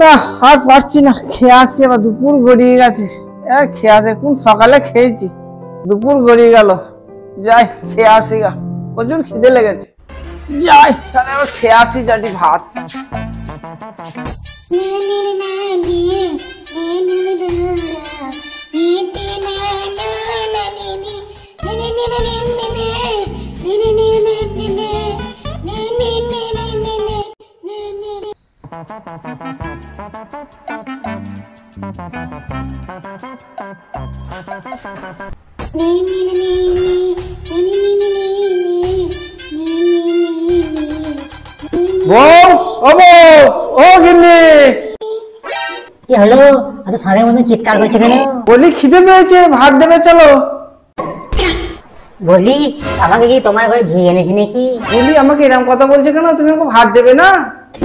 না আর পারছি না, খেয়ে আসছি, আবার দুপুর গড়িয়ে গেছে। খেয়ে আসে কোন সকালে খেয়েছি, দুপুর গড়িয়ে গেল। যাই খেয়ে আসি গা, প্রচুর খিদে লেগেছে। যাই তাহলে আবার খেয়ে আসি চাটি ভাত। বউ, ও বউ, ও গিন্নি, কি হলো? এত সারের মধ্যে চিৎকার করছে কেন? বলি খিদে পেয়েছে, ভাত দেবে চলো। বলি আমাকে কি তোমার ঘরে ঘি এনেছি নাকি? বলি আমাকে এরকম কথা বলছে কেন? তুমি আমাকে ভাত দেবে না?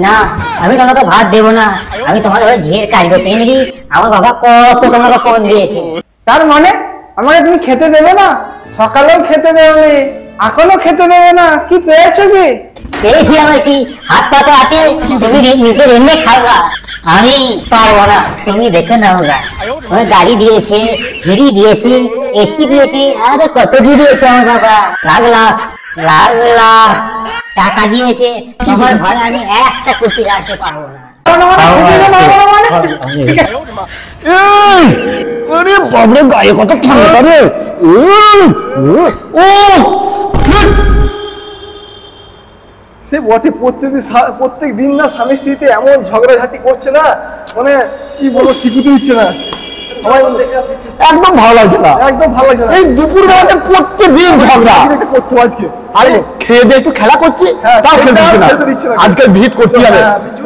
না, আমি তোমাকে ভাত দেবো না। আমি তোমার ঘরে ঘিয়ের কাজ করতে এনেছি। আমার বাবা কত তোমাকে ফোন দিয়েছে। তার মানে আমাকে তুমি খেতে দেবে না? সকালেও খেতে দেবে, এখনো খেতে দেবে না? কি পেয়েছো কি? পেয়েছি আমার কি, হাত পা তো আছে, তুমি নিজে এনে খাওয়া। আমি পারবো না, তুমি দেখে নাও না। আমার গাড়ি দিয়েছে, ঘিরি দিয়েছি, এসি দিয়েছি, আরে কত ঘি দিয়েছে আমার বাবা। লাখ লাখ লাখ লাখ টাকা দিয়েছে। তোমার ঘরে আমি একটা কুচি রাখতে পারবো না। আরে বাবরে, গায়ে কত ঠান্ডা রে। সে বটে, প্রত্যেক দিন না স্বামী স্ত্রীতে এমন ঝগড়াঝাটি করছে না, মানে কি বলবো, টিকুতে দিচ্ছে না। একদম ভালো লাগছে না, একদম ভালো লাগছে না। এই দুপুর বেলাতে প্রত্যেকদিন ঝগড়া করতো আজকে। আরে খেয়ে দিয়ে একটু খেলা করছি, তাও খেলতে দিচ্ছে না। আজকাল ভিত করতে হবে।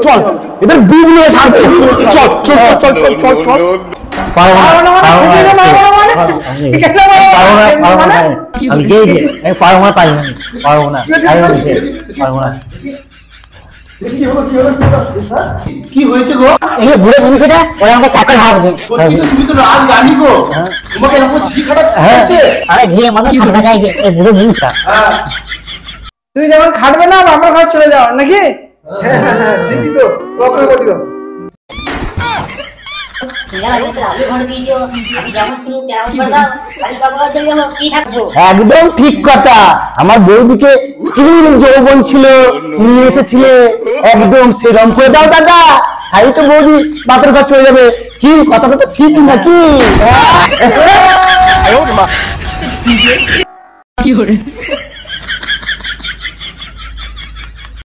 চল এদের বিগ নিয়ে ছাড়বে। চল চল চল চল চল চল। পারবো না, আমি গিয়ে পারবো না, পারবো না। কি হয়েছে গো? এই বুড়ো মানুষটা ওরা আমাকে চাকর ভাবছে। তুমি তো রাজ রানী গো, তোমাকে এরকম ছি খারাপ হয়েছে। আরে ঘিয়ে মতো ঠান্ডা যায় এই বুড়ো জিনিসটা। তুমি যেমন খাটবে না, আমার ঘর চলে যাও নাকি? ঠিকই তো, কথা বলি তো। একদম ঠিক কথা। আমার বৌদিকে কি যৌবন ছিল নিয়ে এসেছিলে, একদম সেরম করে দাও দাদা, তাই তো বৌদি বাপের ঘর চলে যাবে। কি কথাটা তো ঠিক নাকি?